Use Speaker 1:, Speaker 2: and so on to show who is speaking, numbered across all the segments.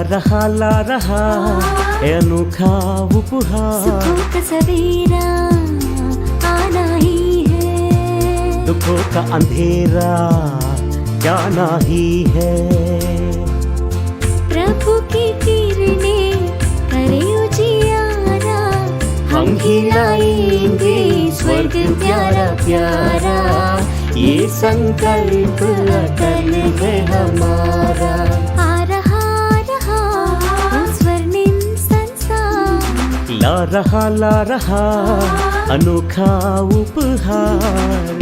Speaker 1: ला रहा है अनोखा उपहार।
Speaker 2: सुखों का सवेरा आना ही है,
Speaker 1: दुखों का अंधेरा जाना ही है।
Speaker 2: प्रभु की किरणें करे उजियारा, हम खिलाएंगे स्वर्ग प्यारा प्यारा। ये संकल्प अटल है हमारा। आ रहा वो स्वर्णिम संसार,
Speaker 1: ला रहा अनोखा उपहार।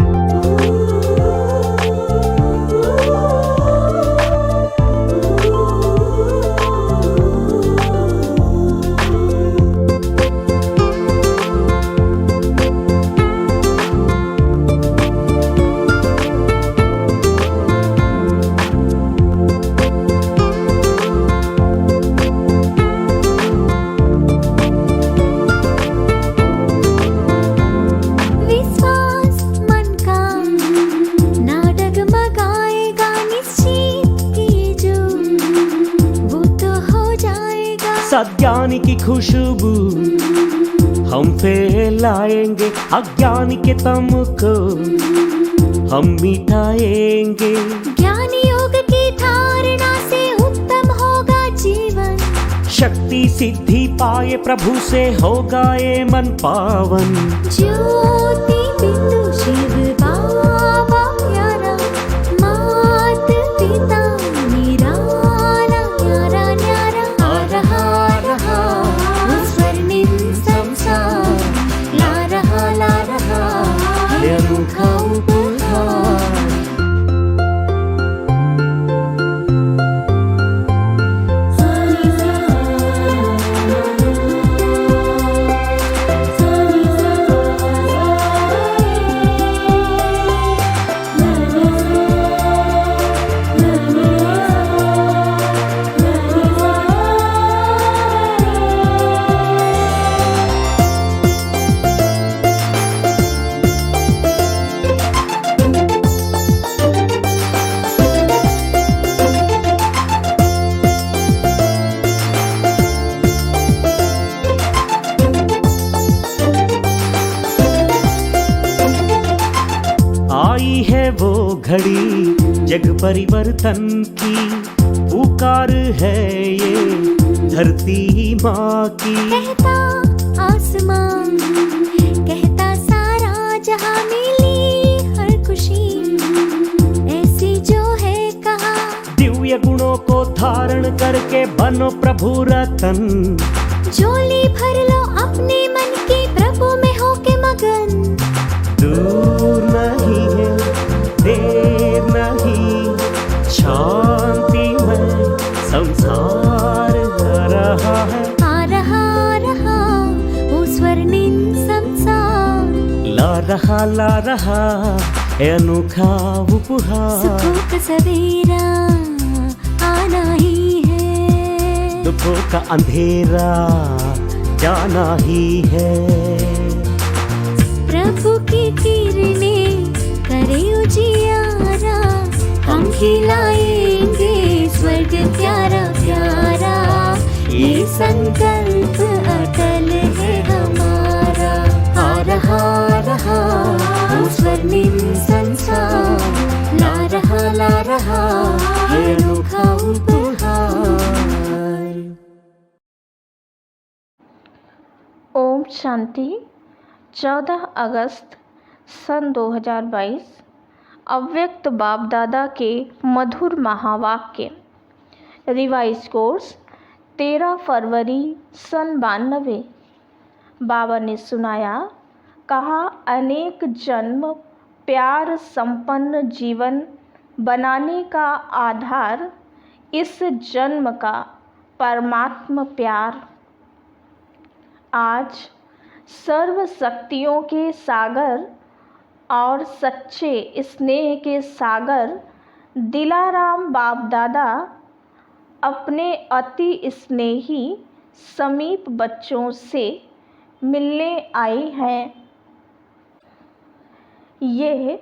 Speaker 1: सज्ञानी की खुशबू हम फैलाएंगे, अज्ञानी के तम को हम मिटाएंगे।
Speaker 2: ज्ञानी योग की धारणा से उत्तम होगा जीवन,
Speaker 1: शक्ति सिद्धि पाए प्रभु से होगा ये मन पावन।
Speaker 2: ज्योति बिंदु शिव बाबा प्यारा, मात पिता निराला न्यारा न्यारा। आ रहा वो स्वर्णिम संसार, ला रहा
Speaker 1: ये अनोखा उपहार। आई है वो घड़ी जग परिवर्तन की, पुकार है ये धरती माँ की।
Speaker 2: कहता आसमान, कहता सारा जहां, मिली हर खुशी ऐसी जो है कहा।
Speaker 1: दिव्य गुणों को धारण करके बनो प्रभु रतन,
Speaker 2: झोली भर लो अपने मन की, प्रभु में होके मगन।
Speaker 1: दूर नहीं है देर नहीं, शांति में संसार आ रहा है।
Speaker 2: आ रहा वो स्वर्णिम संसार,
Speaker 1: ला रहा है अनोखा उपहार।
Speaker 2: सुखों का सवेरा आना ही है,
Speaker 1: दुखों का अंधेरा जाना ही है।
Speaker 2: प्रभु की किरणें करे उजियारा, हम खिलाएंगे स्वर्ग प्यारा प्यारा। ये संकल्प अटल है हमारा। आ रहा वो स्वर्णिम संसार, ला रहा ये अनोखा उपहार।
Speaker 3: ओम शांति। 14 अगस्त सन 2022 अव्यक्त बाप दादा के मधुर महावाक्य। रिवाइज कोर्स 13 फरवरी सन 92। बाबा ने सुनाया, कहा, अनेक जन्म प्यार संपन्न जीवन बनाने का आधार इस जन्म का परमात्म प्यार। आज सर्व शक्तियों के सागर और सच्चे स्नेह के सागर दिलाराम बाप दादा अपने अति स्नेही समीप बच्चों से मिलने आए हैं। ये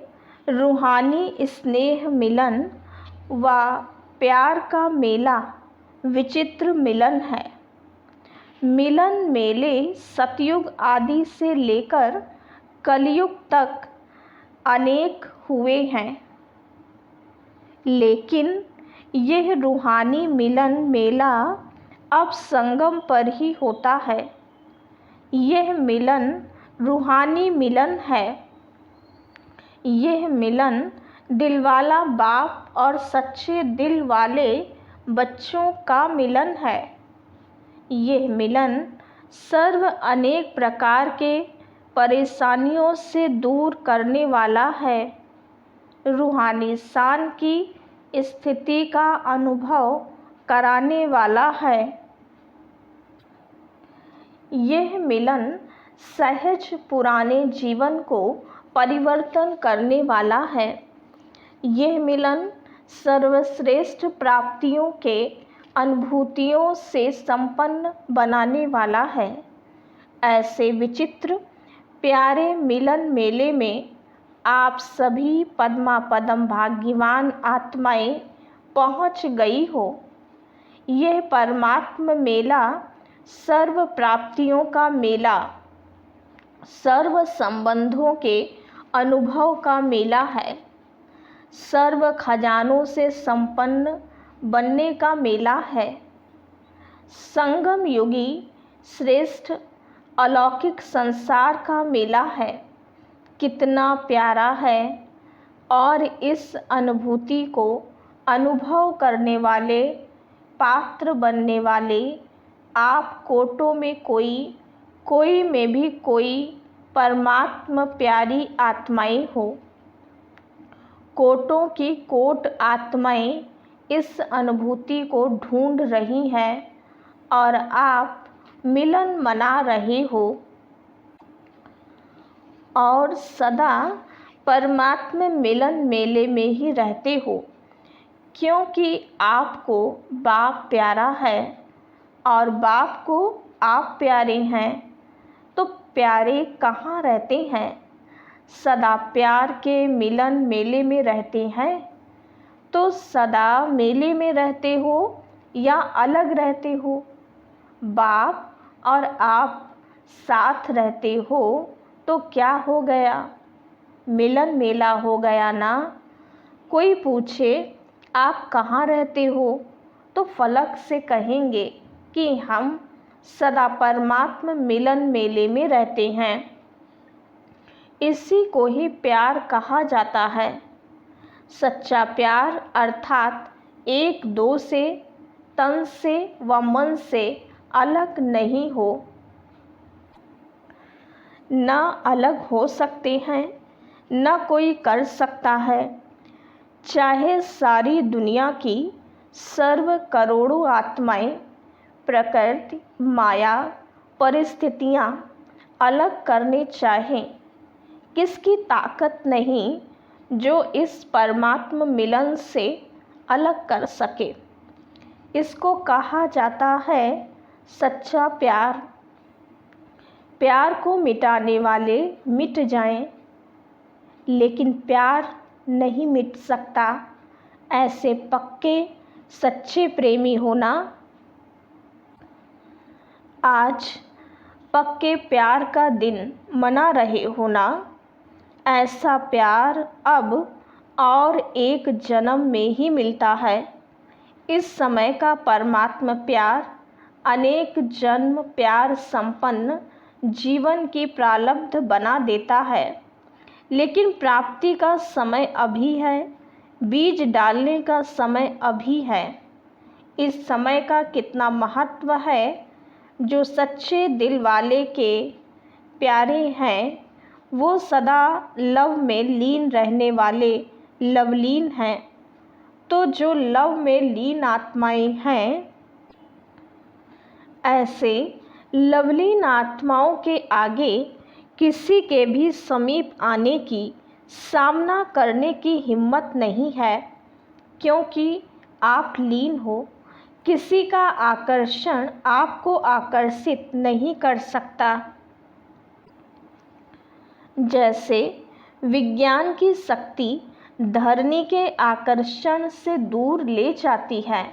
Speaker 3: रूहानी स्नेह मिलन व प्यार का मेला विचित्र मिलन है। मिलन मेले सतयुग आदि से लेकर कलयुग तक अनेक हुए हैं, लेकिन यह रूहानी मिलन मेला अब संगम पर ही होता है। यह मिलन रूहानी मिलन है। यह मिलन दिलवाला बाप और सच्चे दिल वाले बच्चों का मिलन है। यह मिलन सर्व अनेक प्रकार के परेशानियों से दूर करने वाला है। रूहानी शान की स्थिति का अनुभव कराने वाला है। यह मिलन सहज पुराने जीवन को परिवर्तन करने वाला है। यह मिलन सर्वश्रेष्ठ प्राप्तियों के अनुभूतियों से संपन्न बनाने वाला है। ऐसे विचित्र प्यारे मिलन मेले में आप सभी पद्मापदम भाग्यवान आत्माएं पहुंच गई हो। यह परमात्म मेला सर्व प्राप्तियों का मेला, सर्व संबंधों के अनुभव का मेला है। सर्व खजानों से संपन्न बनने का मेला है। संगम युगी श्रेष्ठ अलौकिक संसार का मेला है। कितना प्यारा है, और इस अनुभूति को अनुभव करने वाले, पात्र बनने वाले आप कोटों में कोई, कोई में भी कोई परमात्मा प्यारी आत्माएं हो। कोटों की कोट आत्माएं इस अनुभूति को ढूंढ रही हैं और आप मिलन मना रहे हो और सदा परमात्मा मिलन मेले में ही रहते हो, क्योंकि आपको बाप प्यारा है और बाप को आप प्यारे हैं। तो प्यारे कहाँ रहते हैं? सदा प्यार के मिलन मेले में रहते हैं। तो सदा मेले में रहते हो या अलग रहते हो? बाप और आप साथ रहते हो तो क्या हो गया? मिलन मेला हो गया ना। कोई पूछे आप कहाँ रहते हो तो फलक से कहेंगे कि हम सदा परमात्मा मिलन मेले में रहते हैं। इसी को ही प्यार कहा जाता है। सच्चा प्यार अर्थात एक दो से, तन से व मन से अलग नहीं हो, न अलग हो सकते हैं, न कोई कर सकता है। चाहे सारी दुनिया की सर्व करोड़ों आत्माएं, प्रकृति, माया, परिस्थितियां अलग करने चाहें, किसकी ताकत नहीं जो इस परमात्मा मिलन से अलग कर सके। इसको कहा जाता है सच्चा प्यार। प्यार को मिटाने वाले मिट जाएं, लेकिन प्यार नहीं मिट सकता। ऐसे पक्के सच्चे प्रेमी होना। आज पक्के प्यार का दिन मना रहे होना। ऐसा प्यार अब और एक जन्म में ही मिलता है। इस समय का परमात्मा प्यार अनेक जन्म प्यार संपन्न जीवन की प्रारब्ध बना देता है, लेकिन प्राप्ति का समय अभी है, बीज डालने का समय अभी है। इस समय का कितना महत्व है। जो सच्चे दिल वाले के प्यारे हैं वो सदा लव में लीन रहने वाले लवलीन हैं। तो जो लव में लीन आत्माएं हैं, ऐसे लवलीन आत्माओं के आगे किसी के भी समीप आने की, सामना करने की हिम्मत नहीं है, क्योंकि आप लीन हो। किसी का आकर्षण आपको आकर्षित नहीं कर सकता। जैसे विज्ञान की शक्ति धरनी के आकर्षण से दूर ले जाती है,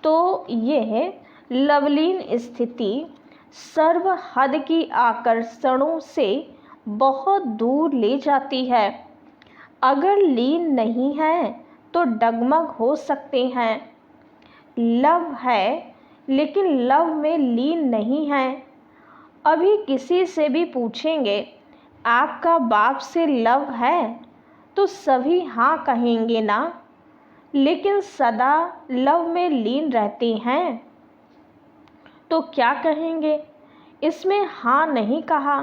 Speaker 3: तो यह लवलीन स्थिति सर्व हद की आकर्षणों से बहुत दूर ले जाती है। अगर लीन नहीं है तो डगमग हो सकते हैं। लव है लेकिन लव में लीन नहीं है। अभी किसी से भी पूछेंगे आपका बाप से लव है तो सभी हाँ कहेंगे ना, लेकिन सदा लव में लीन रहते हैं तो क्या कहेंगे? इसमें हाँ नहीं कहा,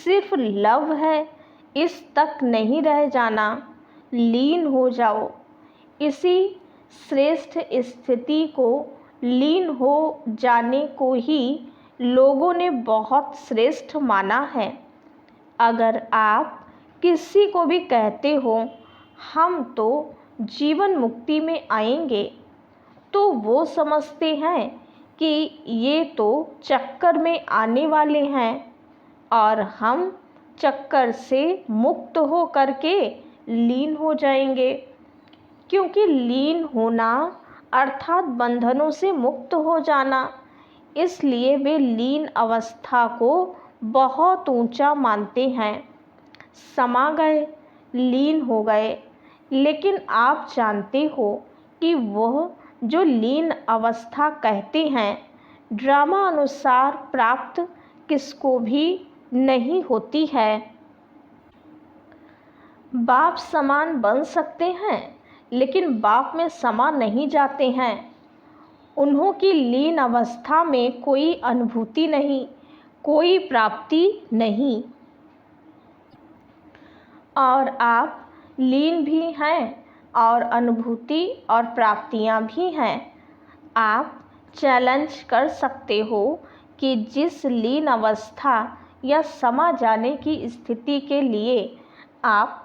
Speaker 3: सिर्फ लव है, इस तक नहीं रह जाना, लीन हो जाओ। इसी श्रेष्ठ स्थिति को, लीन हो जाने को ही लोगों ने बहुत श्रेष्ठ माना है। अगर आप किसी को भी कहते हो हम तो जीवन मुक्ति में आएंगे, तो वो समझते हैं कि ये तो चक्कर में आने वाले हैं और हम चक्कर से मुक्त हो करके लीन हो जाएंगे। क्योंकि लीन होना अर्थात बंधनों से मुक्त हो जाना, इसलिए वे लीन अवस्था को बहुत ऊंचा मानते हैं। समा गए, लीन हो गए, लेकिन आप जानते हो कि वह जो लीन अवस्था कहते हैं ड्रामा अनुसार प्राप्त किसको भी नहीं होती है। बाप समान बन सकते हैं लेकिन बाप में समा नहीं जाते हैं। उन्हों की लीन अवस्था में कोई अनुभूति नहीं, कोई प्राप्ति नहीं। और आप लीन भी हैं और अनुभूति और प्राप्तियां भी हैं। आप चैलेंज कर सकते हो कि जिस लीन अवस्था या समा जाने की स्थिति के लिए आप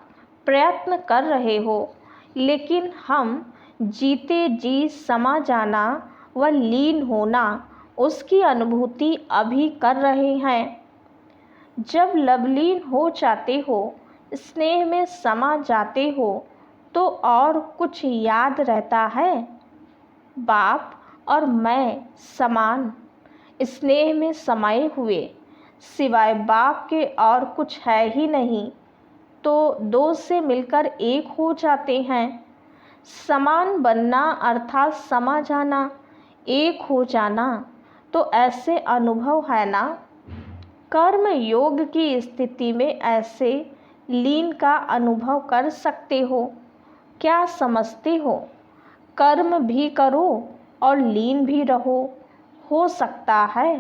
Speaker 3: प्रयत्न कर रहे हो, लेकिन हम जीते जी समा जाना व लीन होना उसकी अनुभूति अभी कर रहे हैं। जब लवलीन हो जाते हो, स्नेह में समा जाते हो, तो और कुछ याद रहता है? बाप और मैं समान स्नेह में समाये हुए, सिवाय बाप के और कुछ है ही नहीं, तो दो से मिलकर एक हो जाते हैं। समान बनना अर्थात समा जाना, एक हो जाना, तो ऐसे अनुभव है ना। कर्म योग की स्थिति में ऐसे लीन का अनुभव कर सकते हो। क्या समझते हो? कर्म भी करो और लीन भी रहो, हो सकता है।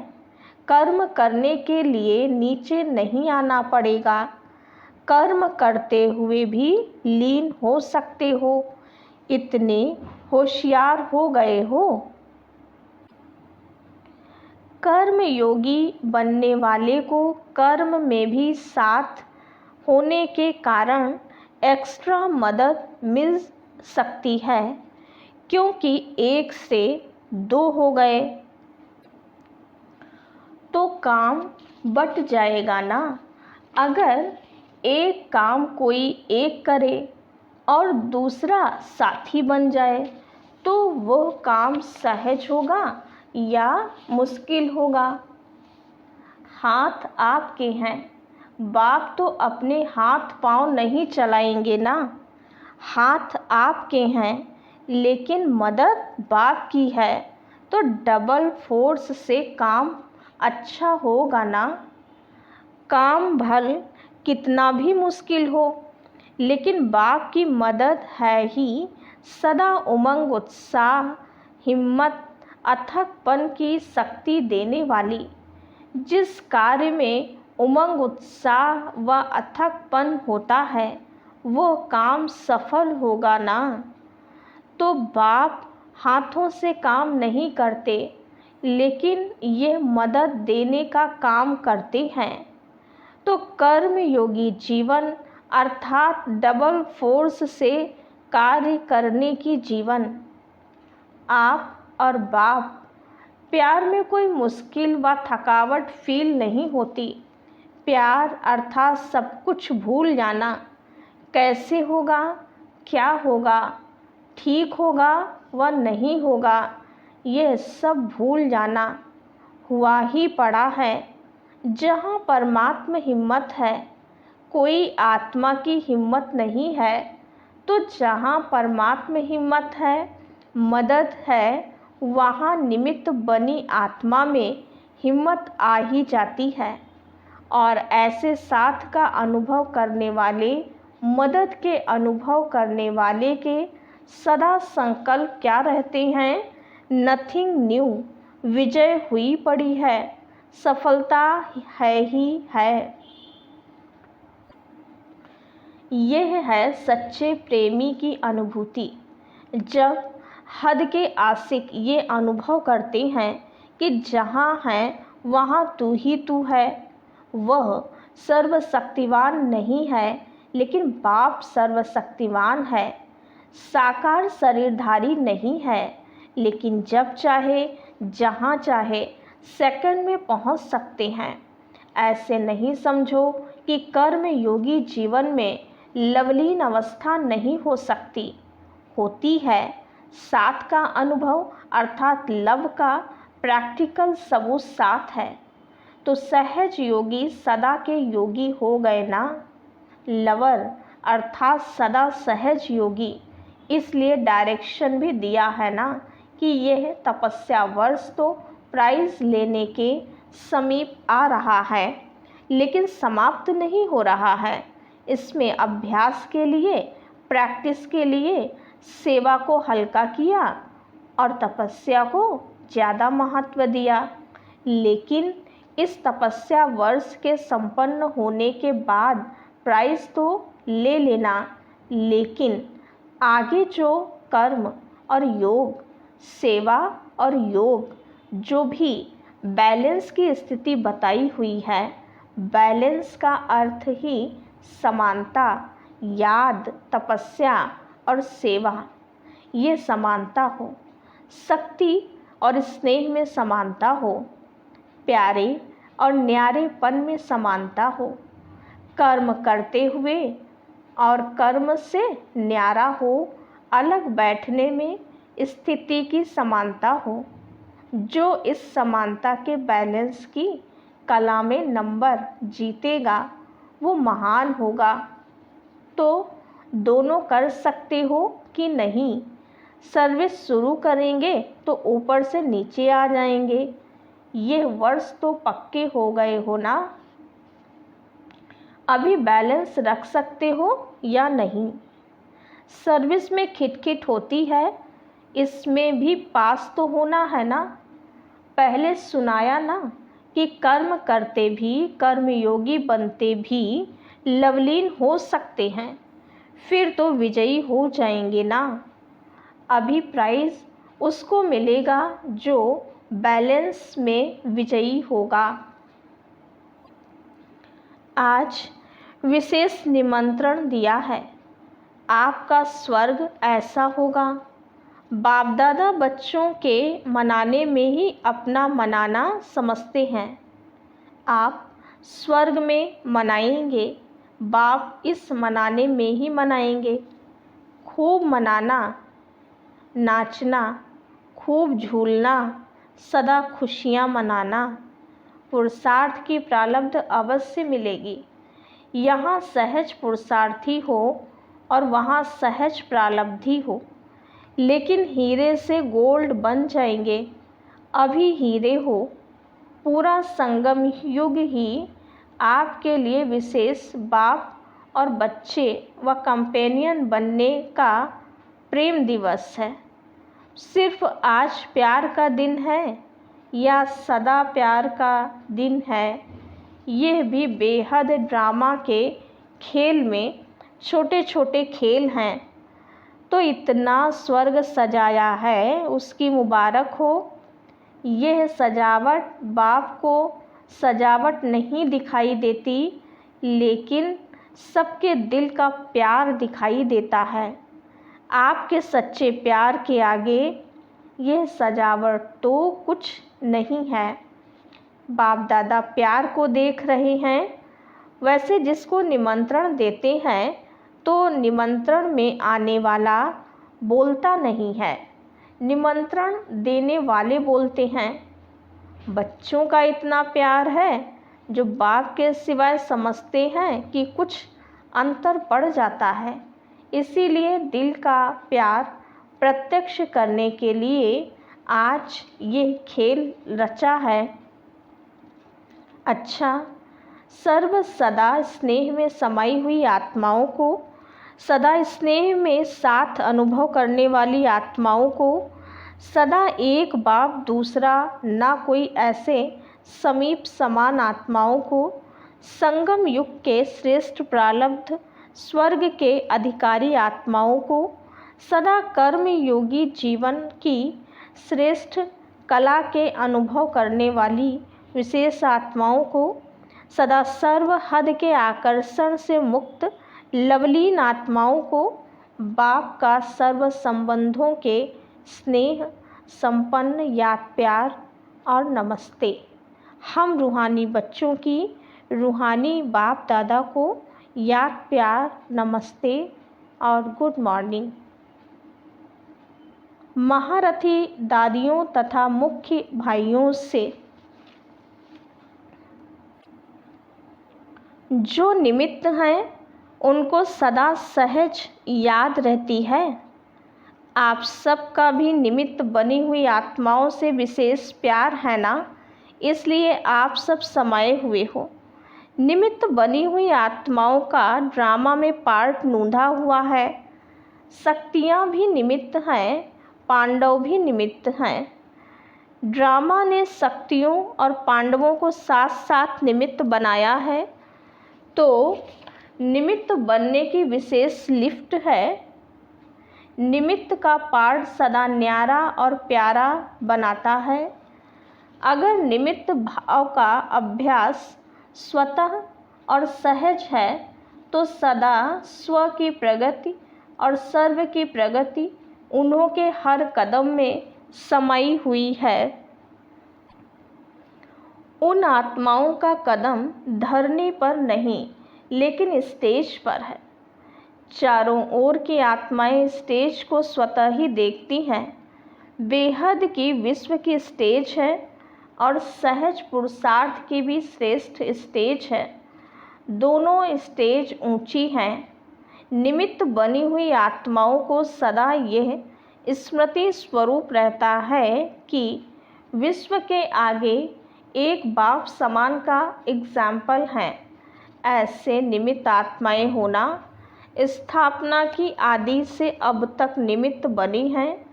Speaker 3: कर्म करने के लिए नीचे नहीं आना पड़ेगा, कर्म करते हुए भी लीन हो सकते हो। इतने होशियार हो गए हो। कर्म योगी बनने वाले को कर्म में भी साथ होने के कारण एक्स्ट्रा मदद मिल सकती है, क्योंकि एक से दो हो गए तो काम बट जाएगा ना। अगर एक काम कोई एक करे और दूसरा साथी बन जाए तो वह काम सहज होगा या मुश्किल होगा? हाथ आपके हैं, बाप तो अपने हाथ पांव नहीं चलाएंगे ना। हाथ आपके हैं लेकिन मदद बाप की है, तो डबल फोर्स से काम अच्छा होगा ना। काम भल कितना भी मुश्किल हो, लेकिन बाप की मदद है ही सदा उमंग, उत्साह, हिम्मत, अथकपन की शक्ति देने वाली। जिस कार्य में उमंग, उत्साह व अथकपन होता है वो काम सफल होगा ना। तो बाप हाथों से काम नहीं करते, लेकिन ये मदद देने का काम करते हैं। तो कर्म योगी जीवन अर्थात डबल फोर्स से कार्य करने की जीवन। आप और बाप प्यार में कोई मुश्किल व थकावट फील नहीं होती। प्यार अर्थात सब कुछ भूल जाना। कैसे होगा, क्या होगा, ठीक होगा व नहीं होगा, यह सब भूल जाना हुआ ही पड़ा है। जहाँ परमात्मा हिम्मत है, कोई आत्मा की हिम्मत नहीं है। तो जहाँ परमात्मा हिम्मत है, मदद है, वहाँ निमित्त बनी आत्मा में हिम्मत आ ही जाती है। और ऐसे साथ का अनुभव करने वाले, मदद के अनुभव करने वाले के सदा संकल्प क्या रहते हैं? नथिंग न्यू, विजय हुई पड़ी है, सफलता है ही है। यह है सच्चे प्रेमी की अनुभूति। जब हद के आशिक ये अनुभव करते हैं कि जहाँ है वहाँ तू ही तू है। वह सर्वशक्तिवान नहीं है, लेकिन बाप सर्वशक्तिवान है। साकार शरीरधारी नहीं है, लेकिन जब चाहे जहाँ चाहे सेकंड में पहुँच सकते हैं। ऐसे नहीं समझो कि कर्म योगी जीवन में लवलीन अवस्था नहीं हो सकती, होती है। साथ का अनुभव अर्थात लव का प्रैक्टिकल सबूत साथ है। तो सहज योगी सदा के योगी हो गए ना। लवर अर्थात सदा सहज योगी, इसलिए डायरेक्शन भी दिया है ना कि यह तपस्या वर्ष तो प्राइज लेने के समीप आ रहा है, लेकिन समाप्त नहीं हो रहा है। इसमें अभ्यास के लिए, प्रैक्टिस के लिए सेवा को हल्का किया और तपस्या को ज़्यादा महत्व दिया। लेकिन इस तपस्या वर्ष के संपन्न होने के बाद प्राइज तो ले लेना, लेकिन आगे जो कर्म और योग, सेवा और योग, जो भी बैलेंस की स्थिति बताई हुई है, बैलेंस का अर्थ ही समानता, याद, तपस्या और सेवा, ये समानता हो। शक्ति और स्नेह में समानता हो, प्यारे और न्यारेपन में समानता हो, कर्म करते हुए और कर्म से न्यारा हो, अलग बैठने में स्थिति की समानता हो। जो इस समानता के बैलेंस की कला में नंबर जीतेगा वो महान होगा। तो दोनों कर सकते हो कि नहीं? सर्विस शुरू करेंगे तो ऊपर से नीचे आ जाएंगे। ये वर्ष तो पक्के हो गए हो ना। अभी बैलेंस रख सकते हो या नहीं? सर्विस में खिटखिट होती है, इसमें भी पास तो होना है ना। पहले सुनाया ना कि कर्म करते भी, कर्मयोगी बनते भी लवलीन हो सकते हैं, फिर तो विजयी हो जाएंगे ना। अभी प्राइज उसको मिलेगा जो बैलेंस में विजयी होगा। आज विशेष निमंत्रण दिया है। आपका स्वर्ग ऐसा होगा। बाप दादा बच्चों के मनाने में ही अपना मनाना समझते हैं। आप स्वर्ग में मनाएंगे, बाप इस मनाने में ही मनाएंगे। खूब मनाना, नाचना, खूब झूलना, सदा खुशियाँ मनाना। पुरुषार्थ की प्रारब्ध अवश्य मिलेगी। यहाँ सहज पुरुषार्थी हो और वहाँ सहज प्रारब्धि हो, लेकिन हीरे से गोल्ड बन जाएंगे। अभी हीरे हो। पूरा संगम युग ही आपके लिए विशेष बाप और बच्चे व कंपेनियन बनने का प्रेम दिवस है। सिर्फ आज प्यार का दिन है या सदा प्यार का दिन है, यह भी बेहद ड्रामा के खेल में छोटे छोटे खेल हैं। तो इतना स्वर्ग सजाया है, उसकी मुबारक हो। यह सजावट बाप को सजावट नहीं दिखाई देती, लेकिन सबके दिल का प्यार दिखाई देता है। आपके सच्चे प्यार के आगे यह सजावट तो कुछ नहीं है। बाप दादा प्यार को देख रहे हैं। वैसे जिसको निमंत्रण देते हैं तो निमंत्रण में आने वाला बोलता नहीं है, निमंत्रण देने वाले बोलते हैं। बच्चों का इतना प्यार है जो बाप के सिवाय समझते हैं कि कुछ अंतर पड़ जाता है। इसीलिए दिल का प्यार प्रत्यक्ष करने के लिए आज ये खेल रचा है। अच्छा, सर्व सदा स्नेह में समाई हुई आत्माओं को, सदा स्नेह में साथ अनुभव करने वाली आत्माओं को, सदा एक बाप दूसरा ना कोई ऐसे समीप समान आत्माओं को, संगम युग के श्रेष्ठ प्रारब्ध स्वर्ग के अधिकारी आत्माओं को, सदा कर्म योगी जीवन की श्रेष्ठ कला के अनुभव करने वाली विशेष आत्माओं को, सदा सर्व हद के आकर्षण से मुक्त लवलीन आत्माओं को, बाप का सर्व संबंधों के स्नेह संपन्न याद प्यार और नमस्ते। हम रूहानी बच्चों की रूहानी बाप दादा को याद प्यार नमस्ते और गुड मॉर्निंग। महारथी दादियों तथा मुख्य भाइयों से जो निमित्त हैं उनको सदा सहज याद रहती है। आप सबका भी निमित्त बनी हुई आत्माओं से विशेष प्यार है ना, इसलिए आप सब समाये हुए हो। निमित्त बनी हुई आत्माओं का ड्रामा में पार्ट नूंधा हुआ है। शक्तियाँ भी निमित्त हैं, पांडव भी निमित्त हैं। ड्रामा ने शक्तियों और पांडवों को साथ साथ निमित्त बनाया है, तो निमित्त बनने की विशेष लिफ्ट है। निमित्त का पार्ट सदा न्यारा और प्यारा बनाता है। अगर निमित्त भाव का अभ्यास स्वतः और सहज है तो सदा स्व की प्रगति और सर्व की प्रगति उन्हों के हर कदम में समाई हुई है। उन आत्माओं का कदम धरने पर नहीं लेकिन स्टेज पर है। चारों ओर की आत्माएं स्टेज को स्वतः ही देखती हैं। बेहद की विश्व की स्टेज है और सहज पुरुषार्थ की भी श्रेष्ठ स्टेज है। दोनों स्टेज ऊंची हैं। निमित्त बनी हुई आत्माओं को सदा यह स्मृति स्वरूप रहता है कि विश्व के आगे एक बाप समान का एग्जाम्पल है। ऐसे निमित्त आत्माएं होना स्थापना की आदि से अब तक निमित्त बनी हैं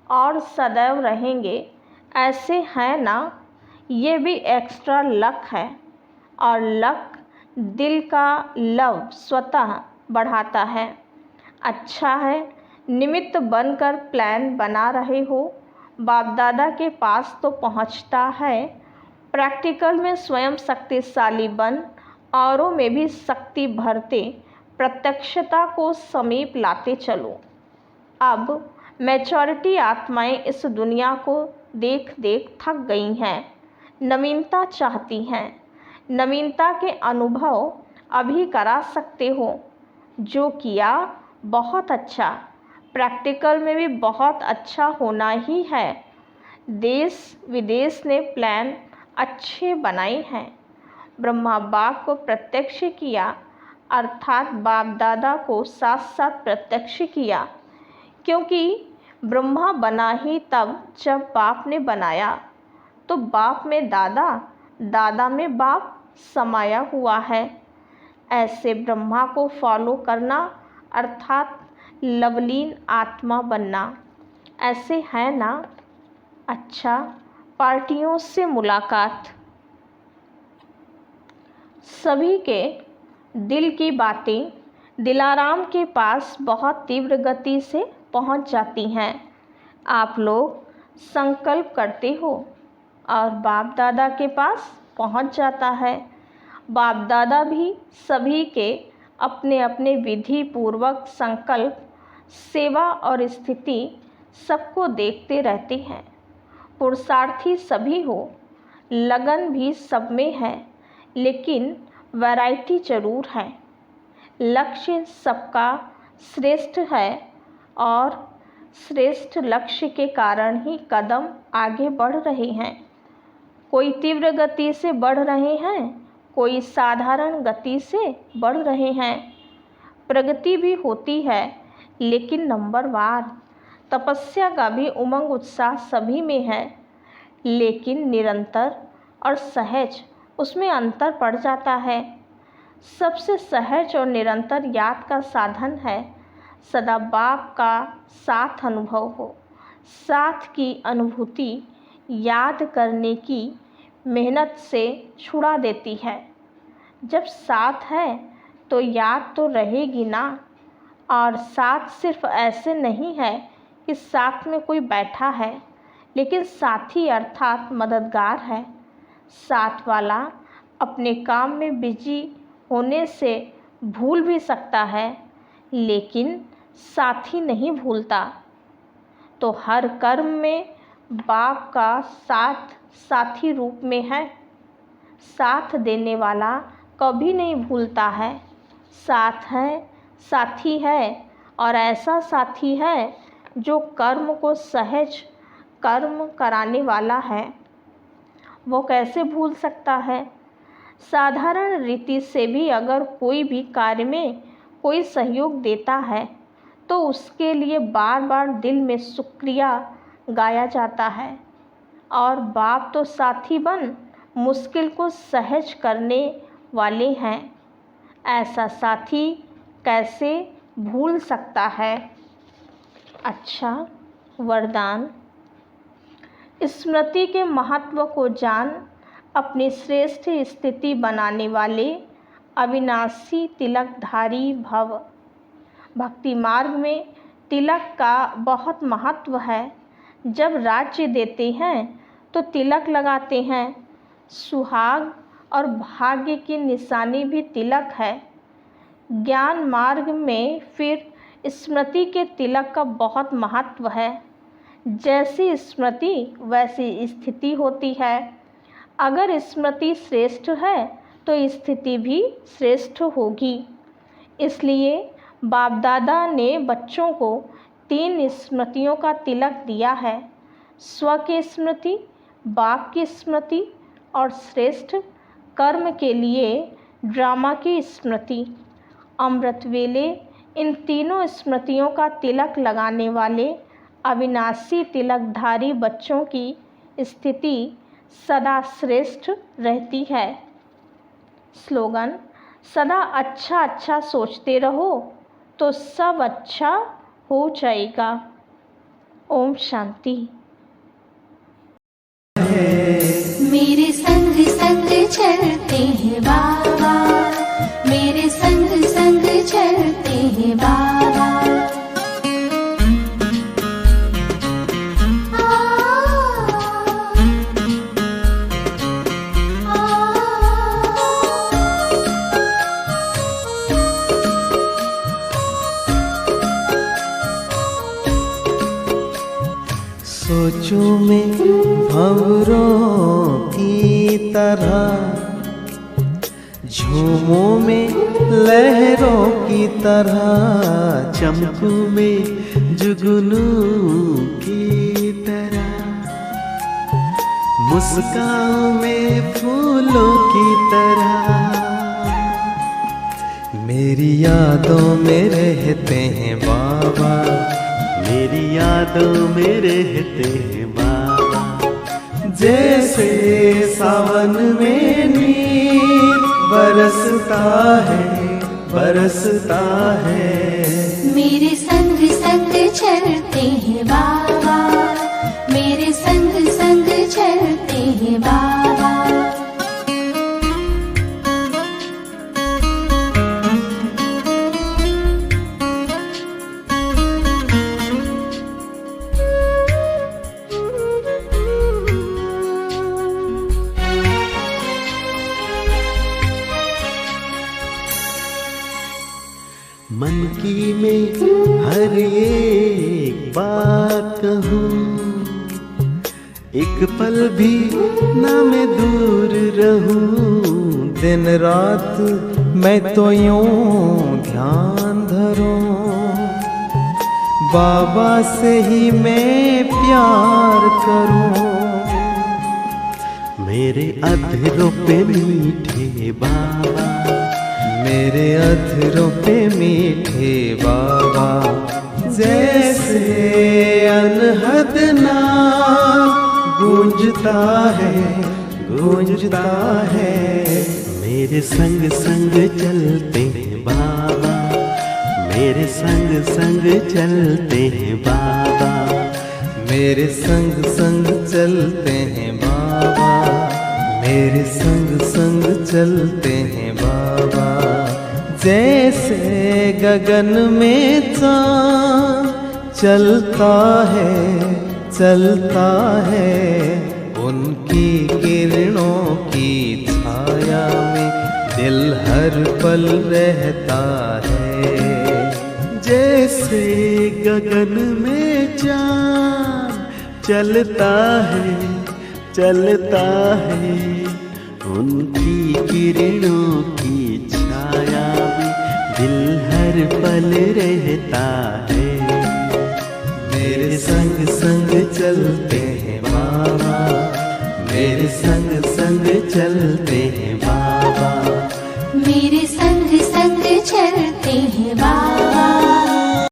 Speaker 3: और सदैव रहेंगे। ऐसे हैं ना, ये भी एक्स्ट्रा लक है और लक दिल का लव स्वतः बढ़ाता है। अच्छा है, निमित्त बनकर प्लान बना रहे हो। बाप दादा के पास तो पहुंचता है। प्रैक्टिकल में स्वयं शक्तिशाली बन औरों में भी शक्ति भरते प्रत्यक्षता को समीप लाते चलो। अब मैच्योरिटी आत्माएं इस दुनिया को देख देख थक गई हैं, नवीनता चाहती हैं। नवीनता के अनुभव अभी करा सकते हो। जो किया बहुत अच्छा, प्रैक्टिकल में भी बहुत अच्छा होना ही है। देश विदेश ने प्लान अच्छे बनाए हैं। ब्रह्मा बाप को प्रत्यक्ष किया, अर्थात बाप दादा को साथ साथ प्रत्यक्ष किया, क्योंकि ब्रह्मा बना ही तब जब बाप ने बनाया। तो बाप में दादा, दादा में बाप समाया हुआ है। ऐसे ब्रह्मा को फॉलो करना अर्थात लवलीन आत्मा बनना। ऐसे है ना। अच्छा, पार्टियों से मुलाकात। सभी के दिल की बातें दिलाराम के पास बहुत तीव्र गति से पहुंच जाती हैं। आप लोग संकल्प करते हो और बाप दादा के पास पहुंच जाता है। बाप दादा भी सभी के अपने अपने विधि पूर्वक संकल्प, सेवा और स्थिति सबको देखते रहते हैं। पुरुषार्थी सभी हो, लगन भी सब में है, लेकिन वैरायटी जरूर है। लक्ष्य सबका श्रेष्ठ है और श्रेष्ठ लक्ष्य के कारण ही कदम आगे बढ़ रहे हैं। कोई तीव्र गति से बढ़ रहे हैं, कोई साधारण गति से बढ़ रहे हैं। प्रगति भी होती है, लेकिन नंबरवार। तपस्या का भी उमंग उत्साह सभी में है, लेकिन निरंतर और सहज उसमें अंतर पड़ जाता है। सबसे सहज और निरंतर याद का साधन है सदा बाप का साथ अनुभव हो। साथ की अनुभूति याद करने की मेहनत से छुड़ा देती है। जब साथ है तो याद तो रहेगी ना। और साथ सिर्फ ऐसे नहीं है कि साथ में कोई बैठा है, लेकिन साथी अर्थात मददगार है। साथ वाला अपने काम में बिजी होने से भूल भी सकता है, लेकिन साथी नहीं भूलता। तो हर कर्म में बाप का साथ साथी रूप में है। साथ देने वाला कभी नहीं भूलता है। साथ है, साथी है, और ऐसा साथी है जो कर्म को सहज कर्म कराने वाला है। वो कैसे भूल सकता है? साधारण रीति से भी अगर कोई भी कार्य में कोई सहयोग देता है तो उसके लिए बार बार दिल में शुक्रिया गाया जाता है। और बाप तो साथी बन मुश्किल को सहज करने वाले हैं। ऐसा साथी कैसे भूल सकता है? अच्छा, वरदान। स्मृति के महत्व को जान अपनी श्रेष्ठ स्थिति बनाने वाले अविनाशी तिलकधारी भव। भक्ति मार्ग में तिलक का बहुत महत्व है। जब राज्य देते हैं तो तिलक लगाते हैं। सुहाग और भाग्य की निशानी भी तिलक है। ज्ञान मार्ग में फिर स्मृति के तिलक का बहुत महत्व है। जैसी स्मृति वैसी स्थिति होती है। अगर स्मृति श्रेष्ठ है तो स्थिति भी श्रेष्ठ होगी। इसलिए बाप दादा ने बच्चों को 3 स्मृतियों का तिलक दिया है। स्व की स्मृति, बाप की स्मृति और श्रेष्ठ कर्म के लिए ड्रामा की स्मृति। अमृत वेले इन तीनों स्मृतियों का तिलक लगाने वाले अविनाशी तिलकधारी बच्चों की स्थिति सदा श्रेष्ठ रहती है। स्लोगन: सदा अच्छा अच्छा सोचते रहो तो सब अच्छा हो जाएगा। ओम शांति।
Speaker 2: मेरे संग संग चलते हैं बाबा, मेरे संग संग चलते हैं बाबा।
Speaker 4: सोचों में भंवरों की तरह, झूमों में लहरों की तरह, चमकू में जुगनू की तरह, मुस्कान में फूलों की तरह, मेरी यादों में रहते हैं बाबा, मेरी यादों में रहते हैं बाबा। जैसे सावन में नीर बरसता है, बरसता है।
Speaker 2: मेरे संग संग चलते हैं बाबा, मेरे संग संग चलते हैं बाबा।
Speaker 4: मन की मैं हर एक बात कहूँ, एक पल भी ना मैं दूर रहूँ। दिन रात मैं तो यूं ध्यान धरूं, बाबा से ही मैं प्यार करूं।
Speaker 1: मेरे अधरों पे मीठे बाबा,
Speaker 4: मेरे अधरों पे मीठे बाबा, जैसे अनहद नाम गूंजता है, गूंजता है।
Speaker 1: मेरे संग संग चलते हैं बाबा, मेरे संग संग चलते हैं बाबा,
Speaker 4: मेरे संग संग चलते हैं बाबा, मेरे संग संग चलते हैं बाबा। जैसे गगन में चाँद चलता है, चलता है, उनकी किरणों की छाया में दिल हर पल रहता है।
Speaker 1: जैसे गगन में चाँद चलता है, चलता है, उनकी किरणों की छाया में दिल हर पल रहता है।
Speaker 4: मेरे संग संग चलते हैं बाबा, मेरे संग संग चलते हैं बाबा,
Speaker 2: मेरे संग संग चलते हैं बाबा।